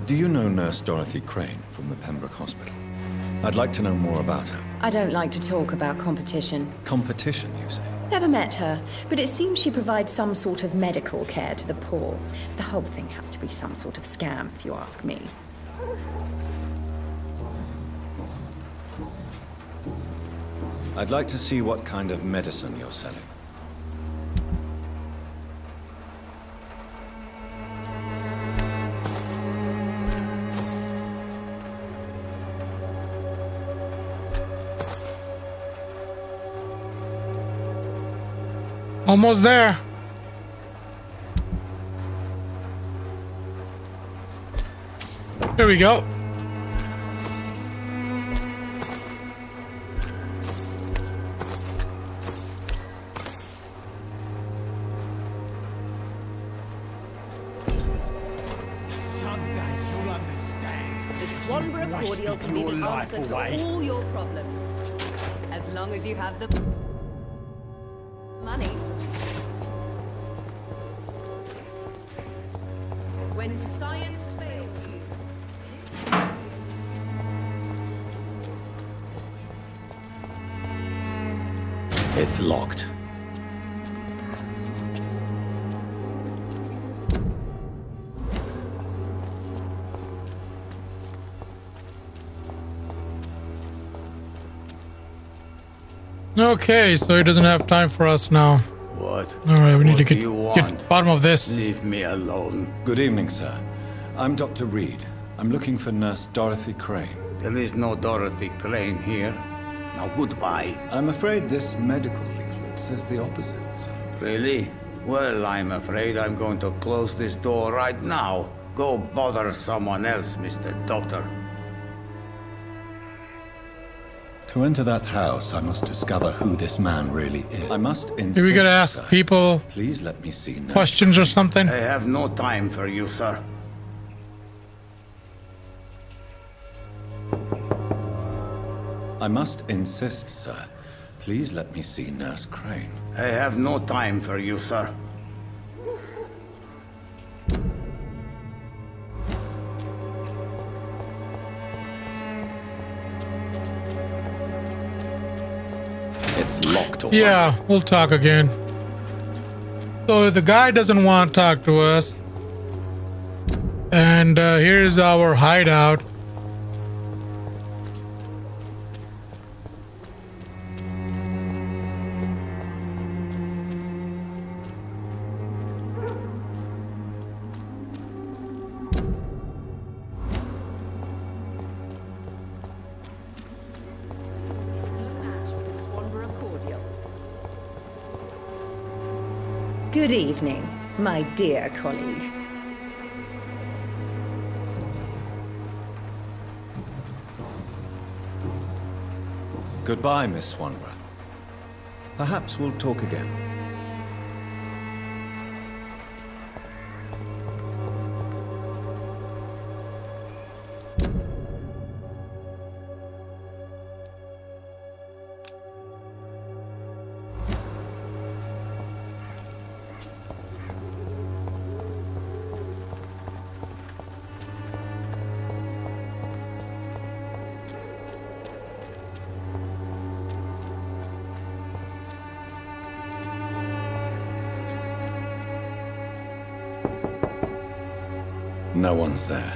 Do you know Nurse Dorothy Crane from the Pembroke Hospital? I'd like to know more about her. I don't like to talk about competition. Competition, you say? Never met her, but it seems she provides some sort of medical care to the poor. The whole thing has to be some sort of scam, if you ask me. I'd like to see what kind of medicine you're selling. Almost there. Here we go. Cordial can be the answer to all your problems. As long as you have the money. When science fails you. It's locked. Okay, so he doesn't have time for us now. What? All right, we need to What get do you to want? the bottom of this. Leave me alone. Good evening, sir. I'm Dr. Reid. I'm looking for Nurse Dorothy Crane. There is no Dorothy Crane here. Now goodbye. I'm afraid this medical leaflet says the opposite, sir. Really? Well, I'm afraid I'm going to close this door right now. Go bother someone else, Mr. Doctor. To enter that house, I must discover who this man really is. I must insist, Are we gonna ask sir. people Please let me see Nurse questions or something? I have no time for you, sir. I must insist, sir. Please let me see Nurse Crane. I have no time for you, sir. It's locked all right. Yeah, we'll talk again. So the guy doesn't want to talk to us. And here's our hideout. Good evening, my dear colleague. Goodbye, Miss Swanborough. Perhaps we'll talk again. No one's there.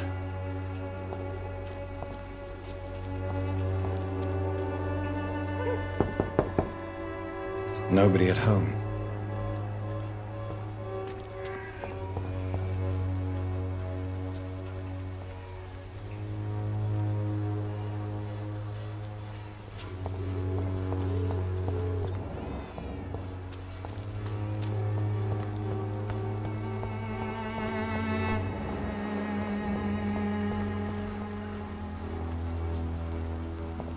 Nobody at home.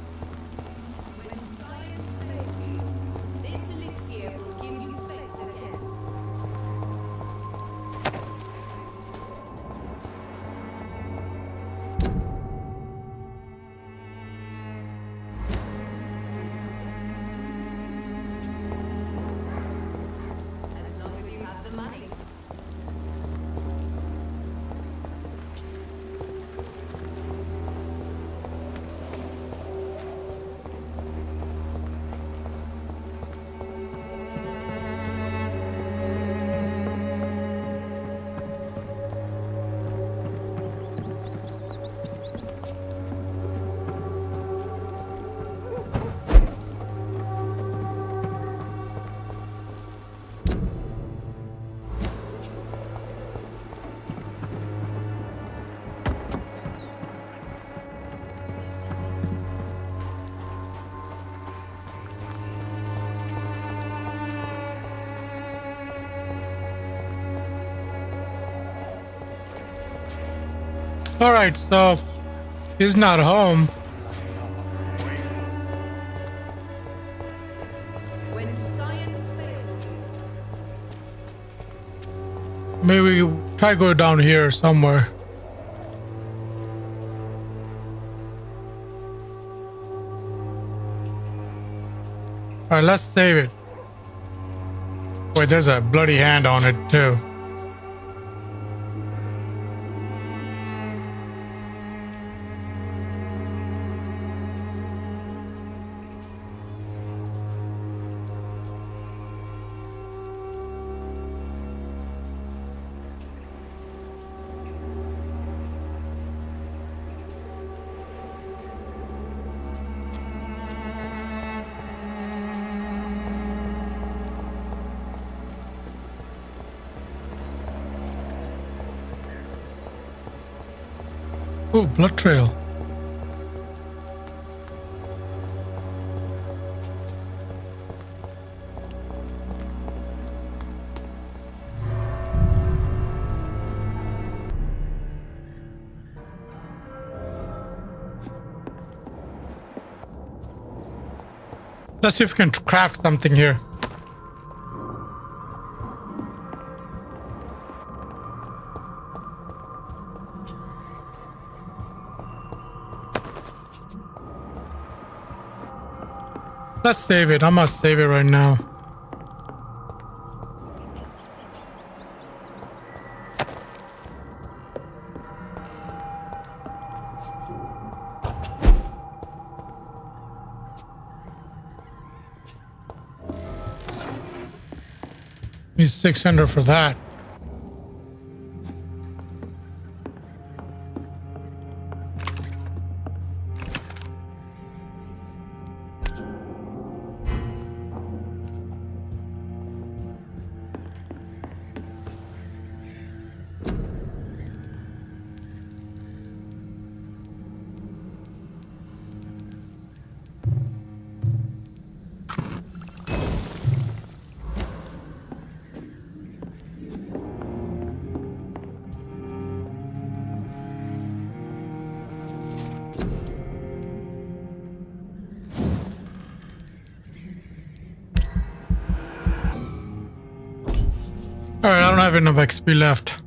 When science fails you, this elixir will give Alright, so he's not home. When science fails you, Maybe we try to go down here somewhere. Alright, let's save it. Wait, there's a bloody hand on it too. Oh, blood trail. Let's see if we can craft something here. Let's save it. I must save it right now. He's 600 for that. Alright, I don't have enough XP left.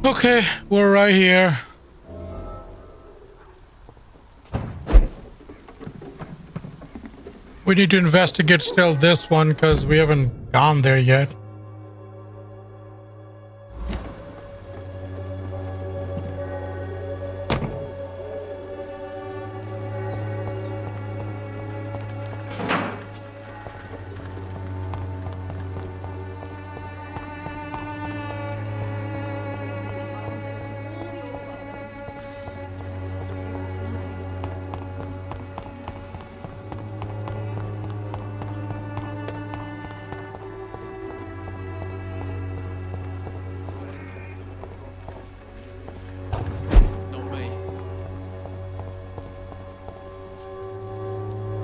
Okay, we're right here. We need to investigate still this one because we haven't gone there yet.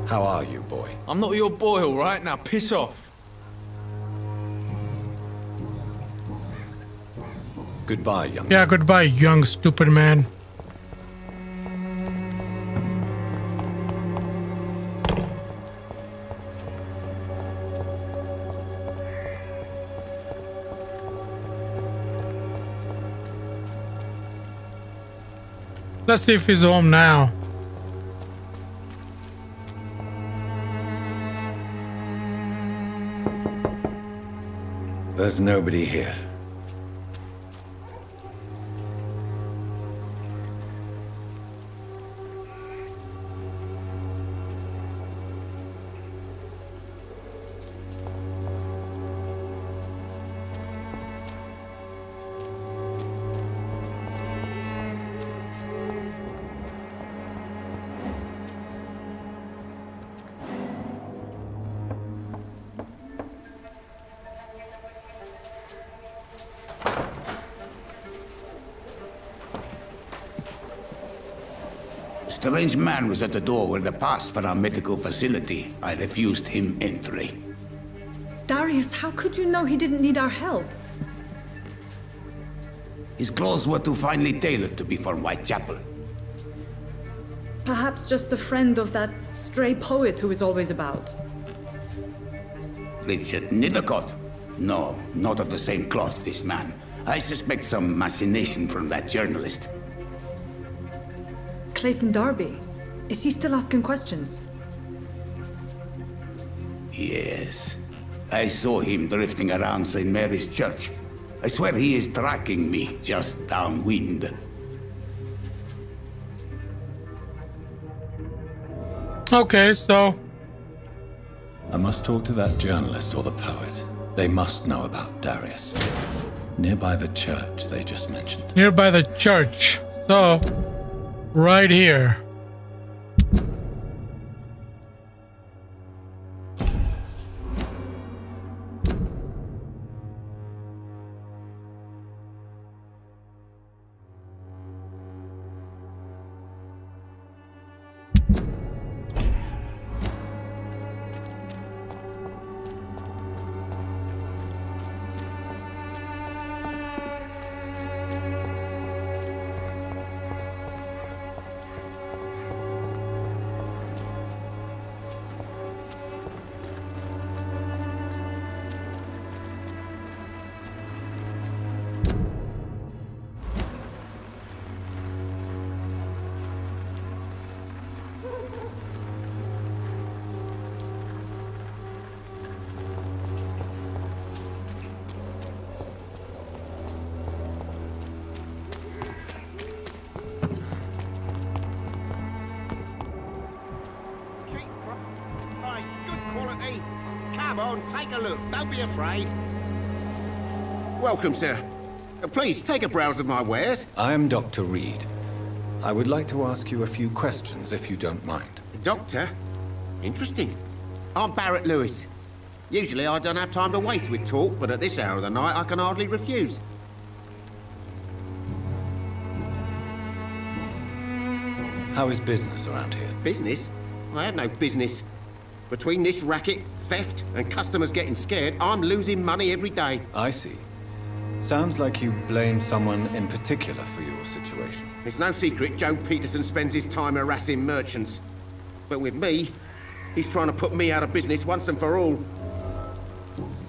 How are you, boy? I'm not your boy, all right? Now piss off. Goodbye, young Yeah, goodbye, young stupid man. Let's see if he's home now. There's nobody here. A strange man was at the door with a pass for our medical facility. I refused him entry. Darius, how could you know he didn't need our help? His clothes were too finely tailored to be for Whitechapel. Perhaps just a friend of that stray poet who is always about. Richard Nethercott? No, not of the same cloth, this man. I suspect some machination from that journalist. Clayton Darby. Is he still asking questions? Yes. I saw him drifting around St. Mary's Church. I swear he is tracking me just downwind. Okay, so I must talk to that journalist or the poet. They must know about Darius. Nearby the church they just mentioned. nearby the church. So right here. Nice, good quality. Come on, take a look. Don't be afraid. Welcome, sir. Please, take a browse of my wares. I am Dr. Reid. I would like to ask you a few questions, if you don't mind. Doctor? Interesting. I'm Barrett Lewis. Usually I don't have time to waste with talk, but at this hour of the night I can hardly refuse. How is business around here? Business? I have no business. Between this racket, theft, and customers getting scared, I'm losing money every day. I see. Sounds like you blame someone in particular for your situation. It's no secret Joe Peterson spends his time harassing merchants. But with me, he's trying to put me out of business once and for all.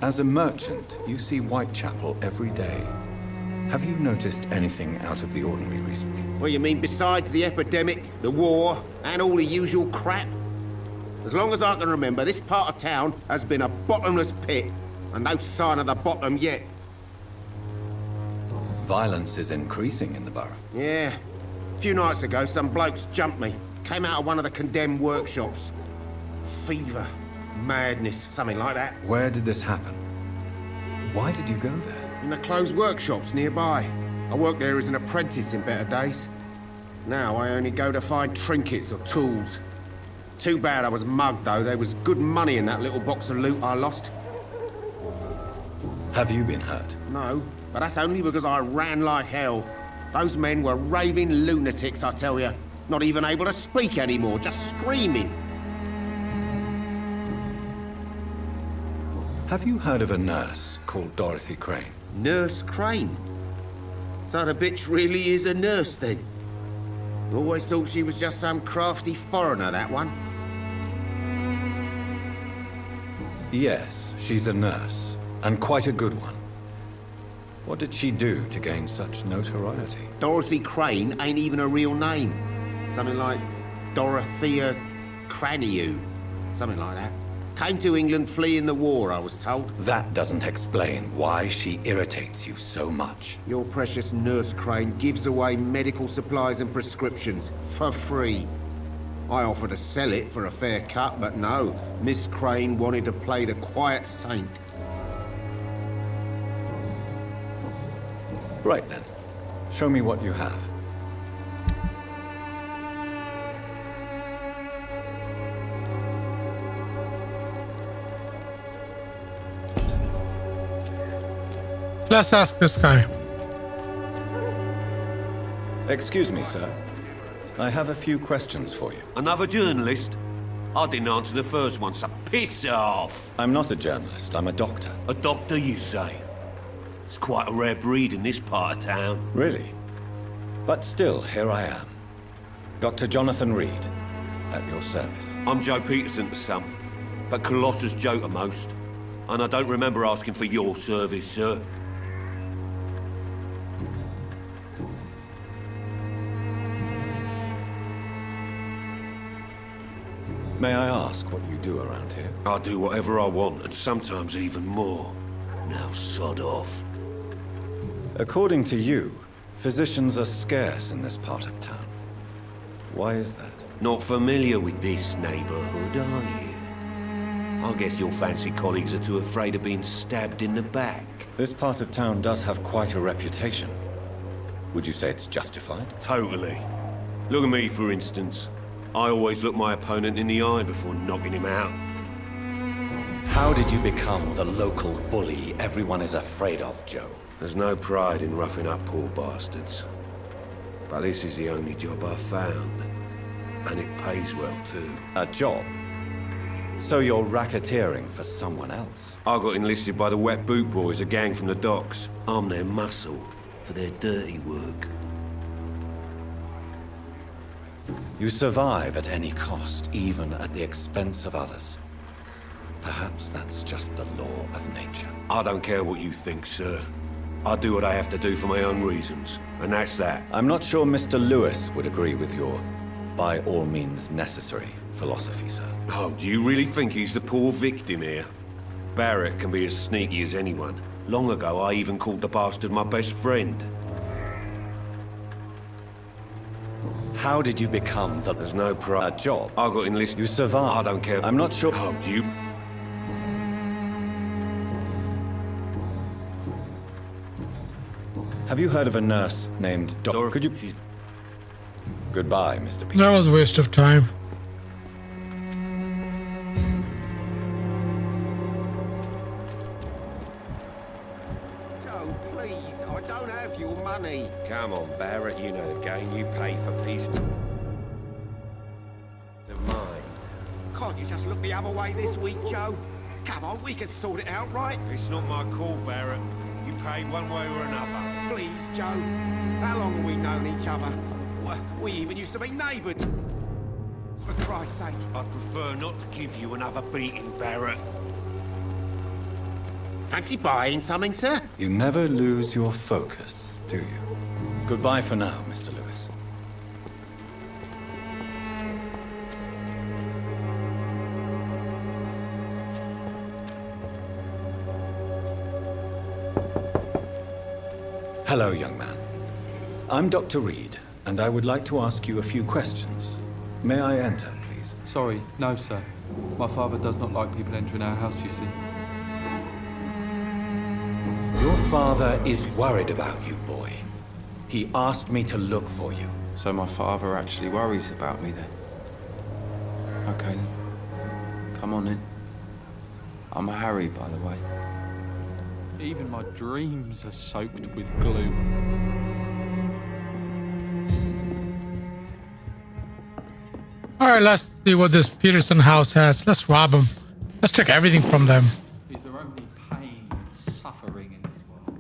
As a merchant, you see Whitechapel every day. Have you noticed anything out of the ordinary recently? What you mean besides the epidemic, the war, and all the usual crap? As long as I can remember, this part of town has been a bottomless pit, and no sign of the bottom yet. Violence is increasing in the borough. Yeah. A few nights ago, some blokes jumped me. Came out of one of the condemned workshops. Fever, madness, something like that. Where did this happen? Why did you go there? In the closed workshops nearby. I worked there as an apprentice in better days. Now I only go to find trinkets or tools. Too bad I was mugged, though. There was good money in that little box of loot I lost. Have you been hurt? No, but that's only because I ran like hell. Those men were raving lunatics, I tell you. Not even able to speak anymore, just screaming. Have you heard of a nurse called Dorothy Crane? Nurse Crane? So the bitch really is a nurse, then? Always thought she was just some crafty foreigner, that one. Yes, she's a nurse, and quite a good one. What did she do to gain such notoriety? Dorothy Crane ain't even a real name. Something like Dorothea Craniu. Something like that. Came to England fleeing the war, I was told. That doesn't explain why she irritates you so much. Your precious nurse Crane gives away medical supplies and prescriptions for free. I offered to sell it for a fair cut, but no. Miss Crane wanted to play the quiet saint. Right then. Show me what you have. Let's ask this guy. Excuse me, sir. I have a few questions for you. Another journalist? I didn't answer the first one, so piss off! I'm not a journalist, I'm a doctor. A doctor, you say? It's quite a rare breed in this part of town. Really? But still, here I am. Dr. Jonathan Reid, at your service. I'm Joe Peterson to some, but Colossus Joe to most. And I don't remember asking for your service, sir. May I ask what you do around here? I do whatever I want, and sometimes even more. Now sod off. According to you, physicians are scarce in this part of town. Why is that? Not familiar with this neighborhood, are you? I guess your fancy colleagues are too afraid of being stabbed in the back. This part of town does have quite a reputation. Would you say it's justified? Totally. Look at me, for instance. I always look my opponent in the eye before knocking him out. How did you become the local bully everyone is afraid of, Joe? There's no pride in roughing up poor bastards. But this is the only job I've found. And it pays well, too. A job? So you're racketeering for someone else? I got enlisted by the Wet Boot Boys, a gang from the docks. I'm their muscle for their dirty work. You survive at any cost, even at the expense of others. Perhaps that's just the law of nature. I don't care what you think, sir. I do what I have to do for my own reasons, and that's that. I'm not sure Mr. Lewis would agree with your by all means necessary philosophy, sir. Oh, do you really think he's the poor victim here? Barrett can be as sneaky as anyone. Long ago, I even called the bastard my best friend. How did you become the... There's no pride. A job? I got enlisted. You survived. I don't care. I'm not sure... Oh, do you... Have you heard of a nurse named Dor... Could you... She's... Goodbye, Mr. Peter. That was a waste of time. Joe, please, I don't have your money. Come on, Barrett, you know the game. You pay for peace of mind. Can't you just look the other way this week, Joe? Come on, we can sort it out, right? It's not my call, Barrett. You pay one way or another. Please, Joe. How long have we known each other? We even used to be neighbours. For Christ's sake. I'd prefer not to give you another beating, Barrett. Fancy buying something, sir? You never lose your focus, do you? Goodbye for now, Mr. Lewis. Hello, young man. I'm Dr. Reid, and I would like to ask you a few questions. May I enter, please? Sorry, no, sir. My father does not like people entering our house, you see. Your father is worried about you, boy. He asked me to look for you. So my father actually worries about me then? Okay then. Come on in. I'm a Harry, by the way. Even my dreams are soaked with glue. Alright, let's see what this Peterson house has. Let's rob them. Let's take everything from them. Is there only pain and suffering in this world?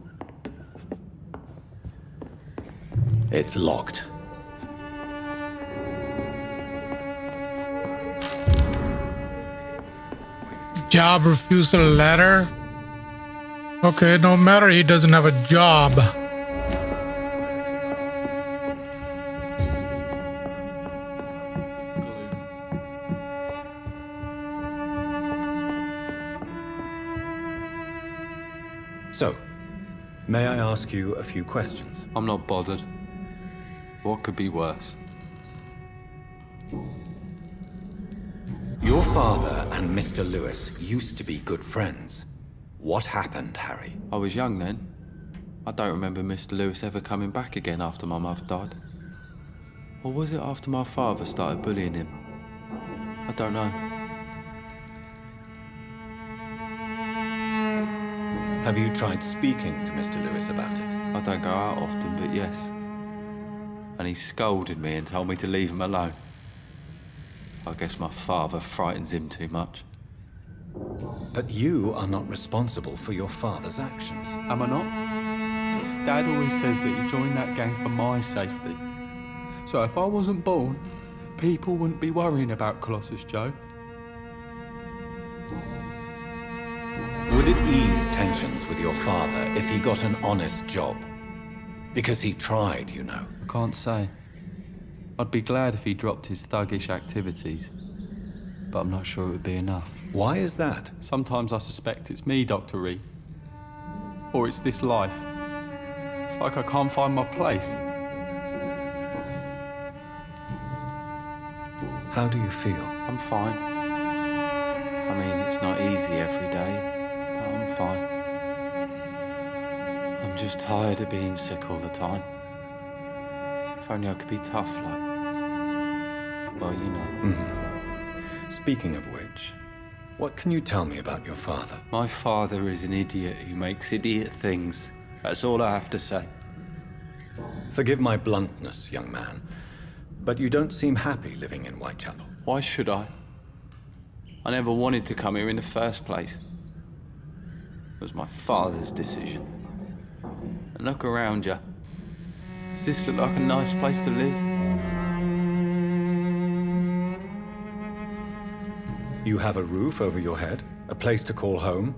It's locked. Job refusal letter. Okay, no matter he doesn't have a job. So, may I ask you a few questions? I'm not bothered. What could be worse? Your father and Mr. Lewis used to be good friends. What happened, Harry? I was young then. I don't remember Mr. Lewis ever coming back again after my mother died. Or was it after my father started bullying him? I don't know. Have you tried speaking to Mr. Lewis about it? I don't go out often, but yes. And he scolded me and told me to leave him alone. I guess my father frightens him too much. But you are not responsible for your father's actions. Am I not? Dad always says that he joined that gang for my safety. So if I wasn't born, people wouldn't be worrying about Colossus Joe. Would it ease tensions with your father if he got an honest job? Because he tried, you know. I can't say. I'd be glad if he dropped his thuggish activities, but I'm not sure it would be enough. Why is that? Sometimes I suspect it's me, Dr. Reid. Or it's this life. It's like I can't find my place. How do you feel? I'm fine. I mean, it's not easy every day, but I'm fine. I'm just tired of being sick all the time. If only I could be tough like... well, you know. Speaking of which, what can you tell me about your father? My father is an idiot who makes idiot things. That's all I have to say. Forgive my bluntness, young man, but you don't seem happy living in Whitechapel. Why should I? I never wanted to come here in the first place. It was my father's decision. And look around you. Does this look like a nice place to live? You have a roof over your head, a place to call home.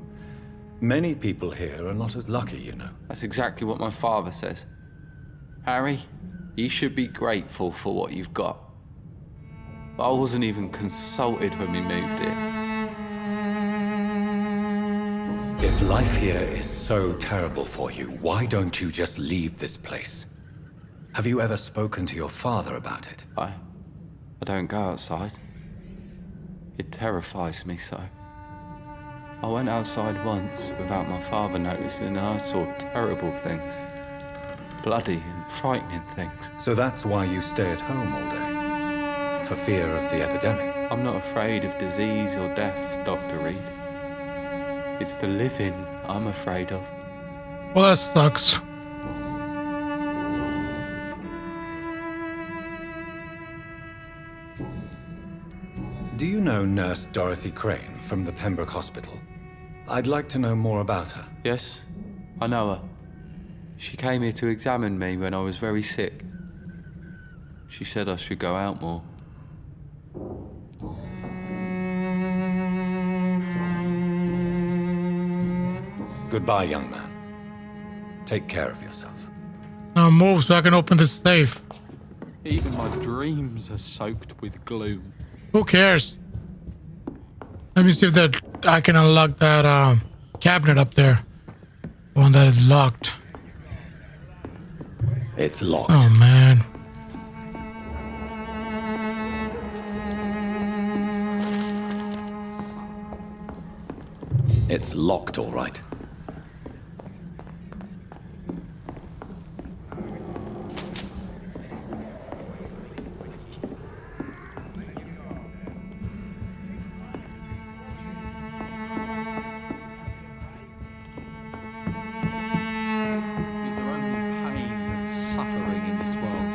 Many people here are not as lucky, you know. That's exactly what my father says. Harry, you should be grateful for what you've got. But I wasn't even consulted when we moved here. If life here is so terrible for you, why don't you just leave this place? Have you ever spoken to your father about it? I don't go outside. It terrifies me so. I went outside once without my father noticing and I saw terrible things. Bloody and frightening things. So that's why you stay at home all day? For fear of the epidemic? I'm not afraid of disease or death, Dr. Reid. It's the living I'm afraid of. Well, that sucks. Do you know Nurse Dorothy Crane from the Pembroke Hospital? I'd like to know more about her. Yes, I know her. She came here to examine me when I was very sick. She said I should go out more. Goodbye, young man. Take care of yourself. Now move so I can open the safe. Even my dreams are soaked with gloom. Who cares? Let me see if that I can unlock that cabinet up there. The one that is locked. It's locked. Oh man. It's locked, all right. Is there only pain and suffering in this world?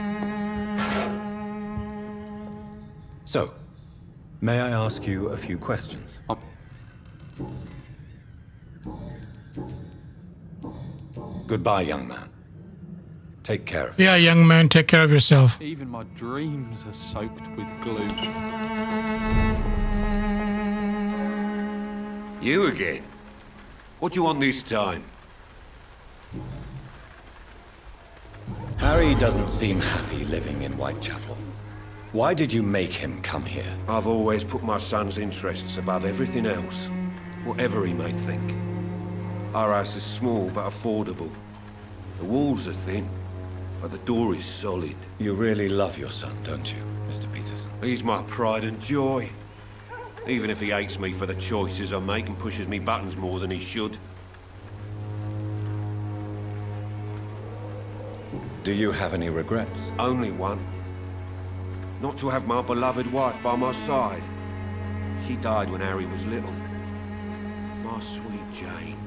So, may I ask you a few questions? Goodbye, young man. Take care of Yeah, young man, take care of yourself. Even my dreams are soaked with gloom. You again? What do you want this time? Harry doesn't seem happy living in Whitechapel. Why did you make him come here? I've always put my son's interests above everything else, whatever he may think. Our house is small but affordable. The walls are thin, but the door is solid. You really love your son, don't you, Mr. Peterson? He's my pride and joy. Even if he hates me for the choices I make and pushes me buttons more than he should. Do you have any regrets? Only one. Not to have my beloved wife by my side. She died when Harry was little. My sweet Jane.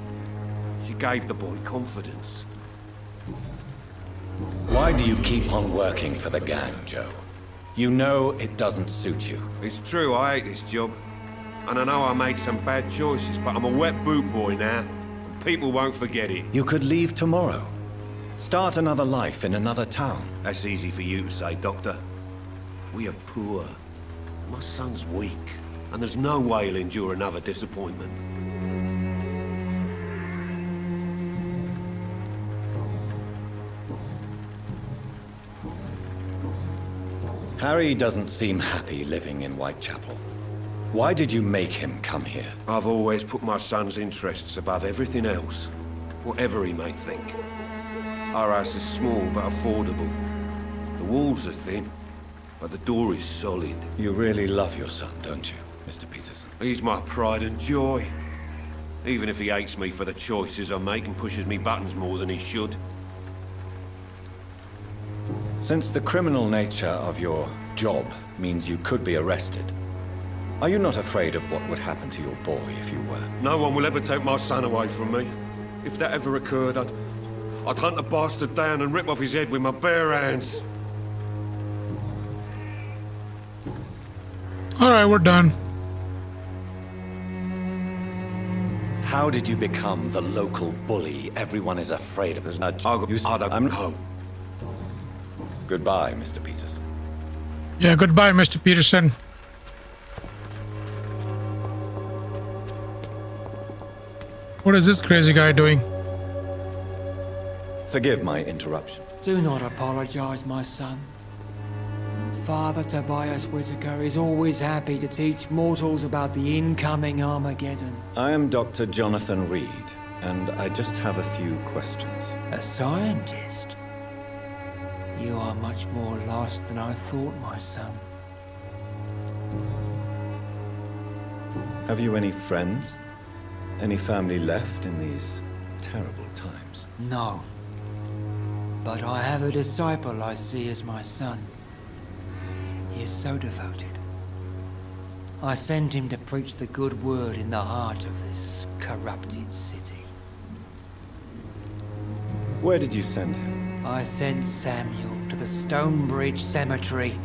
She gave the boy confidence. Why do you keep on working for the gang, Joe? You know it doesn't suit you. It's true, I hate this job. And I know I made some bad choices, but I'm a wet boot boy now. And people won't forget it. You could leave tomorrow. Start another life in another town. That's easy for you to say, Doctor. We are poor. My son's weak. And there's no way he'll endure another disappointment. Harry doesn't seem happy living in Whitechapel. Why did you make him come here? I've always put my son's interests above everything else, whatever he may think. Our house is small but affordable. The walls are thin, but the door is solid. You really love your son, don't you, Mr. Peterson? He's my pride and joy. Even if he hates me for the choices I make and pushes me buttons more than he should. Since the criminal nature of your job means you could be arrested, are you not afraid of what would happen to your boy if you were? No one will ever take my son away from me. If that ever occurred, I'd hunt the bastard down and rip off his head with my bare hands. All right, we're done. How did you become the local bully everyone is afraid of? I don't know. Goodbye, Mr. Peterson. Yeah, goodbye, Mr. Peterson. What is this crazy guy doing? Forgive my interruption. Do not apologize, my son. Father Tobias Whitaker is always happy to teach mortals about the incoming Armageddon. I am Dr. Jonathan Reid, and I just have a few questions. A scientist? You are much more lost than I thought, my son. Have you any friends? Any family left in these terrible times? No. But I have a disciple I see as my son. He is so devoted. I send him to preach the good word in the heart of this corrupted city. Where did you send him? I sent Samuel to the Stonebridge Cemetery,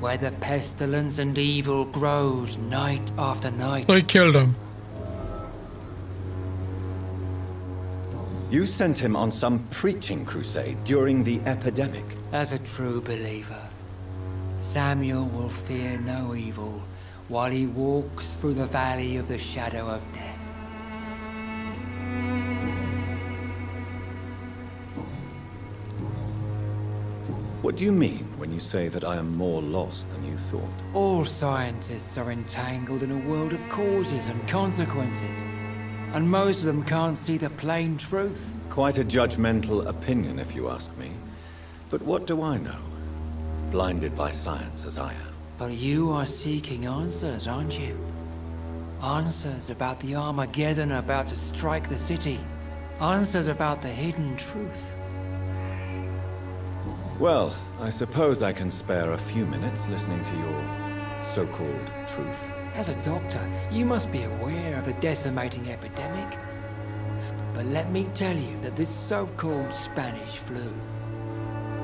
where the pestilence and evil grows night after night. So he killed him. You sent him on some preaching crusade during the epidemic. As a true believer, Samuel will fear no evil while he walks through the valley of the shadow of death. What do you mean when you say that I am more lost than you thought? All scientists are entangled in a world of causes and consequences, and most of them can't see the plain truth. Quite a judgmental opinion, if you ask me. But what do I know? Blinded by science as I am. But you are seeking answers, aren't you? Answers about the Armageddon about to strike the city. Answers about the hidden truth. Well, I suppose I can spare a few minutes listening to your so-called truth. As a doctor, you must be aware of the decimating epidemic. But let me tell you that this so-called Spanish flu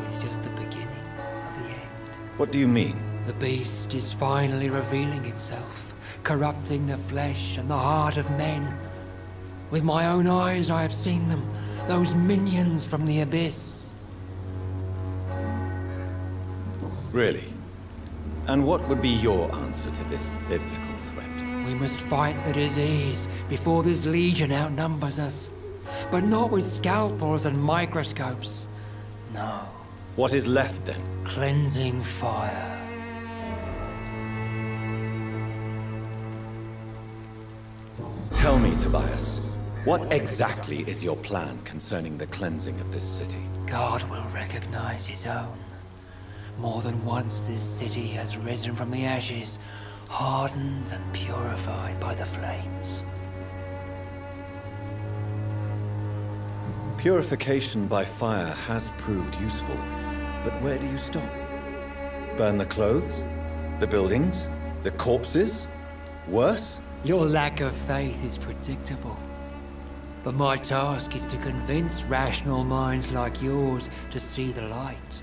is just the beginning of the end. What do you mean? The beast is finally revealing itself, corrupting the flesh and the heart of men. With my own eyes I have seen them, those minions from the abyss. Really? And what would be your answer to this biblical threat? We must fight the disease before this legion outnumbers us. But not with scalpels and microscopes. No. What is left then? Cleansing fire. Tell me, Tobias, what exactly is your plan concerning the cleansing of this city? God will recognize his own. More than once this city has risen from the ashes, hardened and purified by the flames. Purification by fire has proved useful, but where do you stop? Burn the clothes? The buildings? The corpses? Worse? Your lack of faith is predictable. But my task is to convince rational minds like yours to see the light.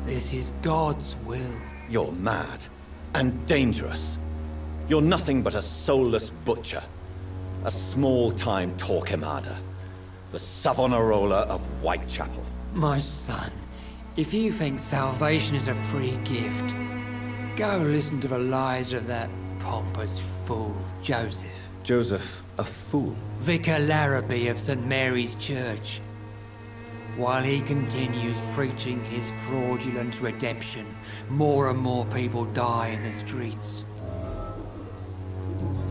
This is God's will. You're mad and dangerous. You're nothing but a soulless butcher. A small-time Torquemada. The Savonarola of Whitechapel. My son, if you think salvation is a free gift, go listen to the lies of that pompous fool, Joseph. Joseph, a fool? Vicar Larrabee of St. Mary's Church. While he continues preaching his fraudulent redemption, more and more people die in the streets.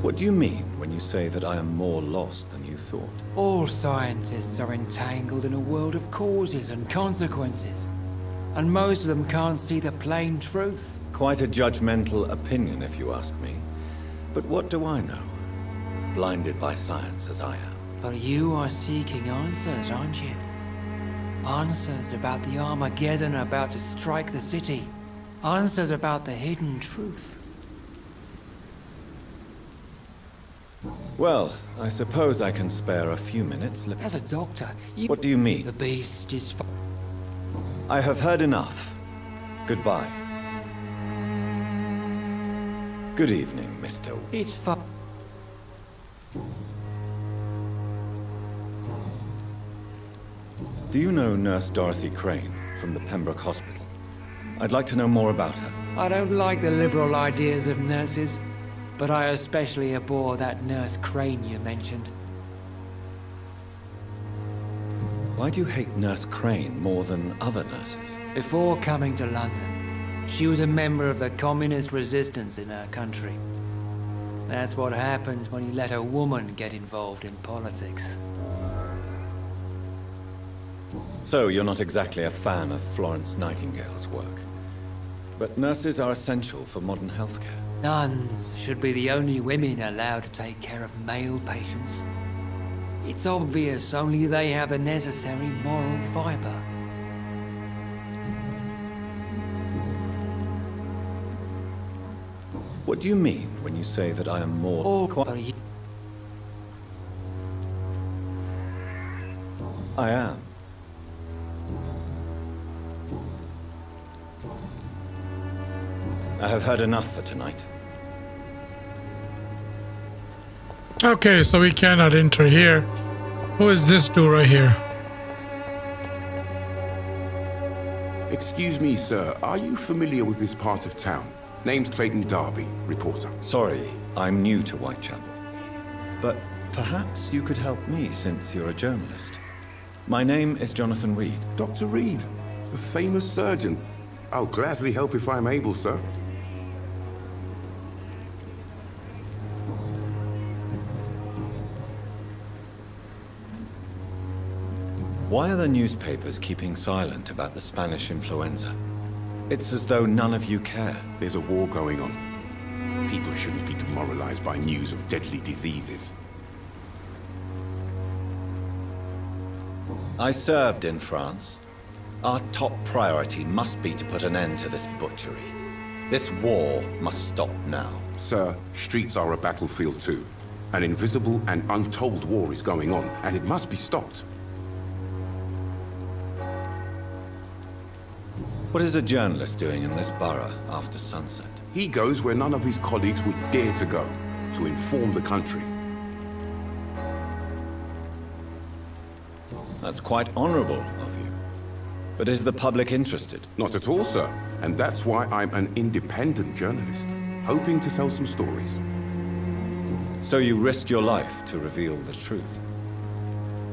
What do you mean when you say that I am more lost than you thought? All scientists are entangled in a world of causes and consequences, and most of them can't see the plain truth. Quite a judgmental opinion, if you ask me. But what do I know? Blinded by science as I am. But you are seeking answers, aren't you? Answers about the Armageddon about to strike the city. Answers about the hidden truth. Well, I suppose I can spare a few minutes. As a doctor, you... What do you mean? The beast is... I have heard enough. Goodbye. Good evening, Mr. It's Do you know Nurse Dorothy Crane from the Pembroke Hospital? I'd like to know more about her. I don't like the liberal ideas of nurses, but I especially abhor that Nurse Crane you mentioned. Why do you hate Nurse Crane more than other nurses? Before coming to London, she was a member of the communist resistance in her country. That's what happens when you let a woman get involved in politics. So you're not exactly a fan of Florence Nightingale's work. But nurses are essential for modern healthcare. Nuns should be the only women allowed to take care of male patients. It's obvious only they have the necessary moral fiber. What do you mean when you say that I am more... I am. I have heard enough for tonight. Okay, so we cannot enter here. Who is this dude right here? Excuse me, sir. Are you familiar with this part of town? Name's Clayton Darby, reporter. Sorry, I'm new to Whitechapel. But perhaps you could help me since you're a journalist. My name is Jonathan Reid. Dr. Reid, the famous surgeon. I'll gladly help if I'm able, sir. Why are the newspapers keeping silent about the Spanish influenza? It's as though none of you care. There's a war going on. People shouldn't be demoralized by news of deadly diseases. I served in France. Our top priority must be to put an end to this butchery. This war must stop now. Sir, streets are a battlefield too. An invisible and untold war is going on, and it must be stopped. What is a journalist doing in this borough after sunset? He goes where none of his colleagues would dare to go, to inform the country. That's quite honorable of you. But is the public interested? Not at all, sir. And that's why I'm an independent journalist, hoping to sell some stories. So you risk your life to reveal the truth?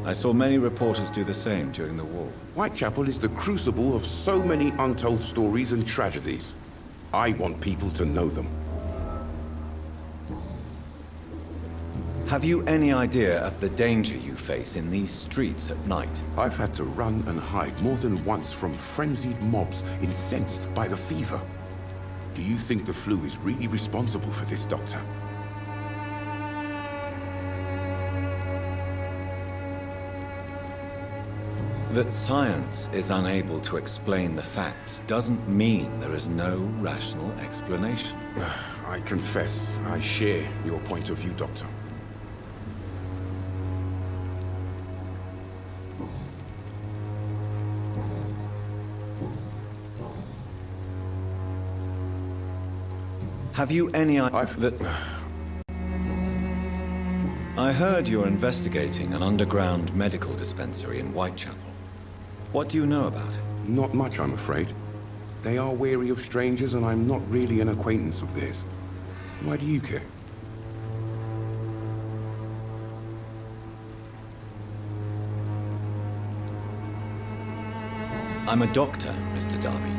I saw many reporters do the same during the war. Whitechapel is the crucible of so many untold stories and tragedies. I want people to know them. Have you any idea of the danger you face in these streets at night? I've had to run and hide more than once from frenzied mobs incensed by the fever. Do you think the flu is really responsible for this, Doctor? That science is unable to explain the facts doesn't mean there is no rational explanation. I confess, I share your point of view, Doctor. Have you any idea I heard you're investigating an underground medical dispensary in Whitechapel. What do you know about it? Not much, I'm afraid. They are wary of strangers, and I'm not really an acquaintance of theirs. Why do you care? I'm a doctor, Mr. Darby.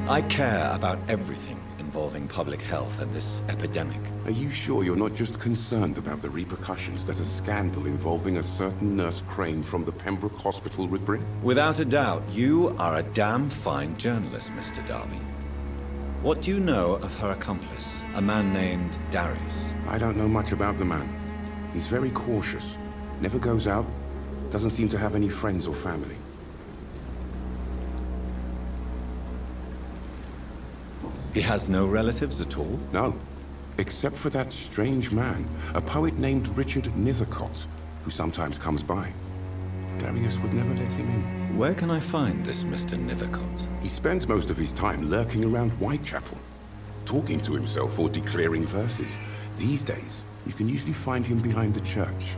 I care about everything involving public health and this epidemic. Are you sure you're not just concerned about the repercussions that a scandal involving a certain Nurse Crane from the Pembroke Hospital would bring? Without a doubt, you are a damn fine journalist, Mr. Darby. What do you know of her accomplice, a man named Darius? I don't know much about the man. He's very cautious, never goes out, doesn't seem to have any friends or family. He has no relatives at all? No, except for that strange man, a poet named Richard Nethercott, who sometimes comes by. Darius would never let him in. Where can I find this Mr. Nethercott? He spends most of his time lurking around Whitechapel, talking to himself or declaring verses. These days, you can usually find him behind the church.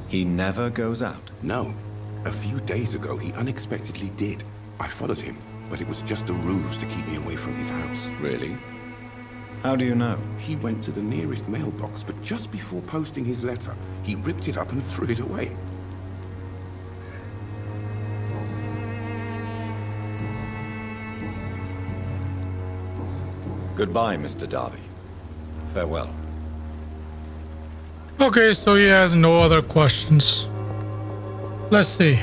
He never goes out? No. A few days ago, he unexpectedly did. I followed him, but it was just a ruse to keep me away from his house. Really? How do you know? He went to the nearest mailbox, but just before posting his letter, he ripped it up and threw it away. Goodbye, Mr. Darby. Farewell. Okay, so he has no other questions. Let's see.